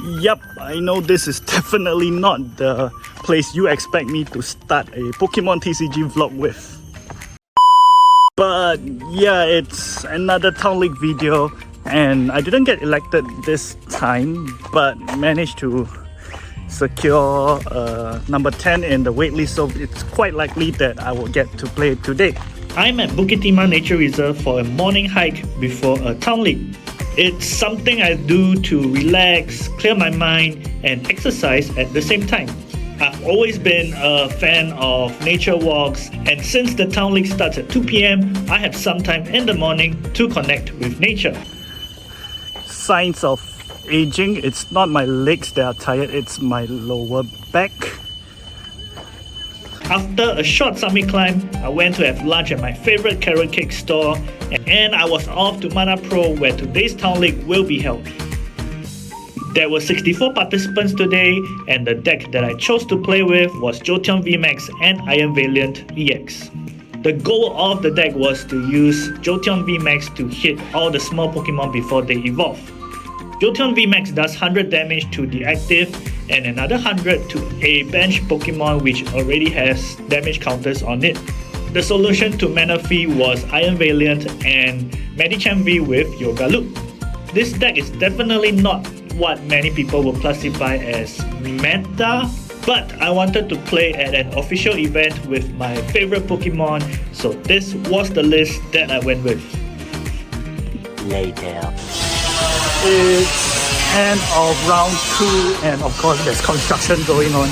Yep, I know this is definitely not the place you expect me to start a Pokemon TCG vlog with. But yeah, it's another Town League video and I didn't get elected this time but managed to secure number 10 in the waitlist, so it's quite likely that I will get to play it today. I'm at Bukit Timah Nature Reserve for a morning hike before a Town League. It's something I do to relax, clear my mind and exercise at the same time. I've always been a fan of nature walks, and since the Town League starts at 2 PM, I have some time in the morning to connect with nature. Signs of aging, it's not my legs that are tired, it's my lower back. After a short summit climb, I went to have lunch at my favorite carrot cake store, and I was off to Mana Pro where today's Town League will be held. There were 64 participants today, and the deck that I chose to play with was Jolteon VMax and Iron Valiant EX. The goal of the deck was to use Jolteon VMax to hit all the small Pokemon before they evolve. Jolteon VMax does 100 damage to the active and another 100 to a bench Pokemon which already has damage counters on it. The solution to Manaphy was Iron Valiant and Medicham V with Yoga Loop. This deck is definitely not what many people would classify as meta, but I wanted to play at an official event with my favorite Pokemon, so this was the list that I went with. Later. It's end of round 2 and of course there's construction going on.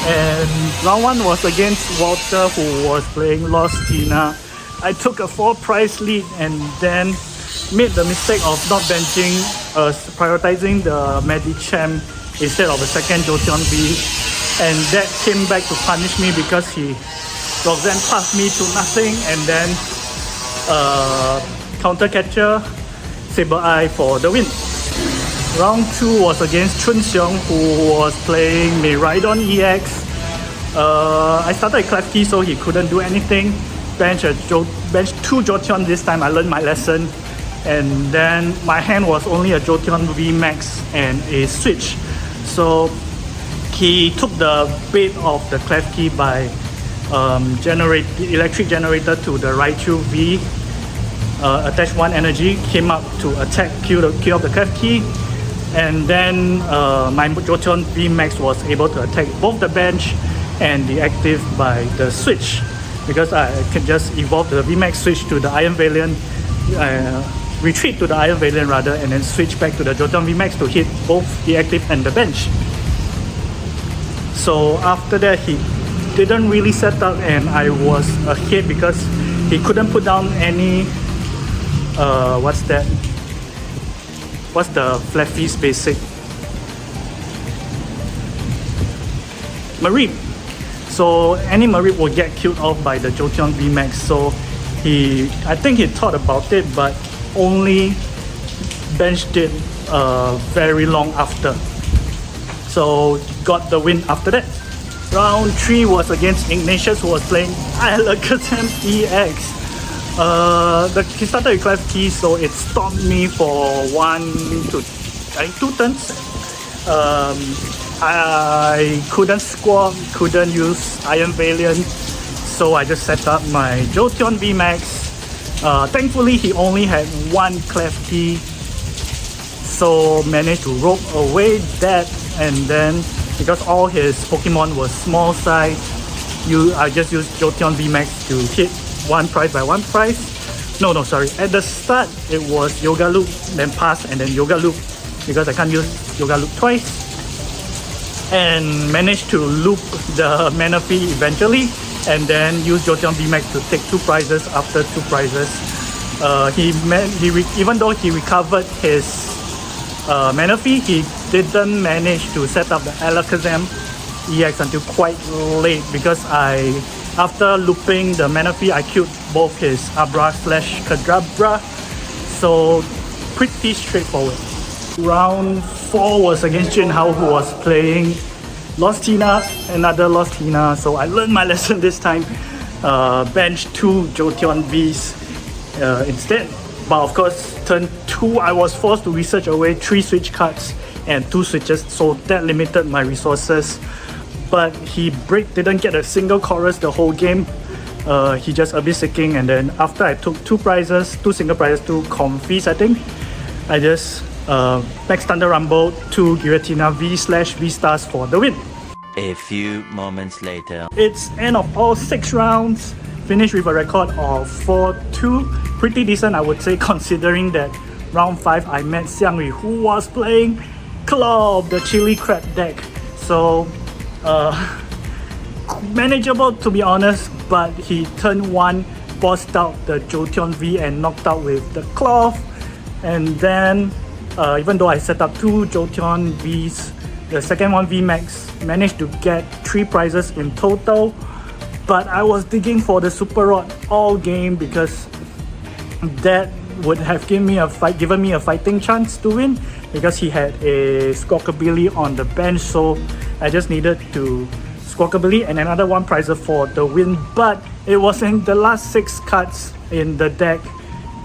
And round 1 was against Walter, who was playing Lost Tina. I took a 4 prize lead and then made the mistake of not benching, prioritizing the Medicham instead of a second Jolteon V, and that came back to punish me because he Roxanne passed me to nothing, and then counter catcher Saber Eye for the win. Round 2 was against Chun Xiong, who was playing Miraidon EX. I started Klefki, so he couldn't do anything. Bench 2 Jolteon this time. I learned my lesson. And then my hand was only a Jolteon VMax and a switch. So he took the bait of the Klefki by electric generator to the Raichu V. Attach 1 energy, came up to attack, kill off the Klefki, and then my Jolteon VMax was able to attack both the bench and the active by the switch, because I can just evolve the VMax, switch to the Iron Valiant, retreat to the Iron Valiant rather, and then switch back to the Jolteon VMax to hit both the active and the bench. So after that he didn't really set up and I was ahead because he couldn't put down any what's the Fleffy's basic? Mareep. So any Mareep will get killed off by the Jolteon VMax. So I think he thought about it, but only benched it very long after. So got the win after that. Round 3 was against Ignatius, who was playing Alakazam EX. He started with Klefki, so it stopped me for 2 turns. I couldn't squawk, couldn't use Iron Valiant, so I just set up my Jolteon VMax. Thankfully he only had 1 Klefki, so managed to rope away that, and then because all his Pokemon were small size, I just used Jolteon VMax to hit 1 prize by 1 prize. No, sorry. At the start, it was Yoga Loop, then Pass, and then Yoga Loop, because I can't use Yoga Loop twice. And managed to loop the Manaphy eventually, and then use Jolteon VMax to take 2 prizes after 2 prizes. Even though he recovered his Manaphy, he didn't manage to set up the Alakazam EX until quite late, because after looping the Manaphy, I killed both his Abra/Kadabra, so pretty straightforward. Round 4 was against Jin Hao, who was playing Lost Tina, another Lost Tina, so I learned my lesson this time. Bench 2 Jolteon Vs instead. But of course, turn 2, I was forced to research away 3 switch cards and 2 switches, so that limited my resources. But he didn't get a single chorus the whole game. He just abyss seeking, and then after I took 2 single prizes, 2 confis I think, I just Max Thunder Rumble 2 Giratina V/V stars for the win. A few moments later. It's end of all 6 rounds, finished with a record of 4-2. Pretty decent, I would say, considering that round 5 I met Xiangyu, who was playing Claw of the Chili Crab deck. So manageable to be honest, but he turn 1 bossed out the Jolteon V and knocked out with the Claw. And then even though I set up 2 Jolteon Vs, the second one VMax, managed to get 3 prizes in total. But I was digging for the Super Rod all game because that would have given me a fighting chance to win, because he had a Squawkabilly on the bench, so I just needed to Squawkabilly and another 1 prize for the win. But it was in the last 6 cards in the deck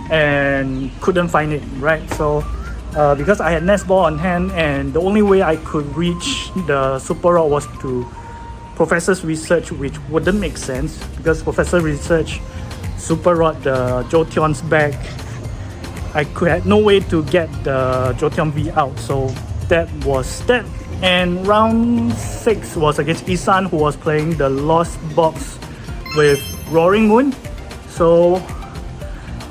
and couldn't find it, right? So because I had Nest Ball on hand, and the only way I could reach the Super Rod was to Professor's Research, which wouldn't make sense because Professor Research Super Rod the Jolteon's back. I had no way to get the Jolteon V out, so that was that. And round 6 was against Isan, who was playing the Lost Box with Roaring Moon. So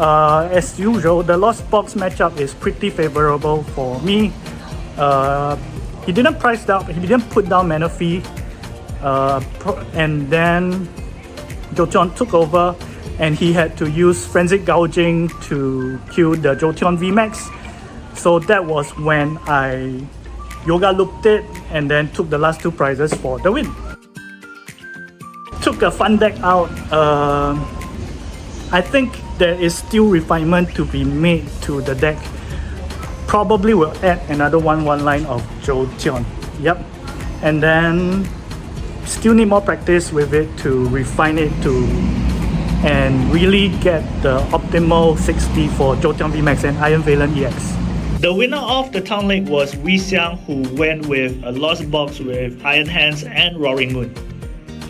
as usual, the Lost Box matchup is pretty favorable for me. He didn't put down mana fee, and then Jolteon took over, and he had to use Frenzied Gouging to kill the Jolteon VMax. So that was when I Yoga looped it and then took the last 2 prizes for the win. Took a fun deck out. I think there is still refinement to be made to the deck. Probably will add another 1/1 line of Jolteon. Yep. And then still need more practice with it to refine it and really get the optimal 60 for Jolteon VMax and Iron Valiant EX. The winner of the Town League was Wei Xiang, who went with a Lost Box with Iron Hands and Roaring Moon.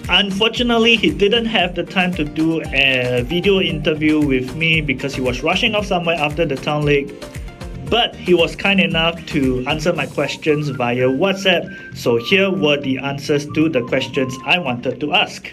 Unfortunately, he didn't have the time to do a video interview with me because he was rushing off somewhere after the Town League. But he was kind enough to answer my questions via WhatsApp, so here were the answers to the questions I wanted to ask.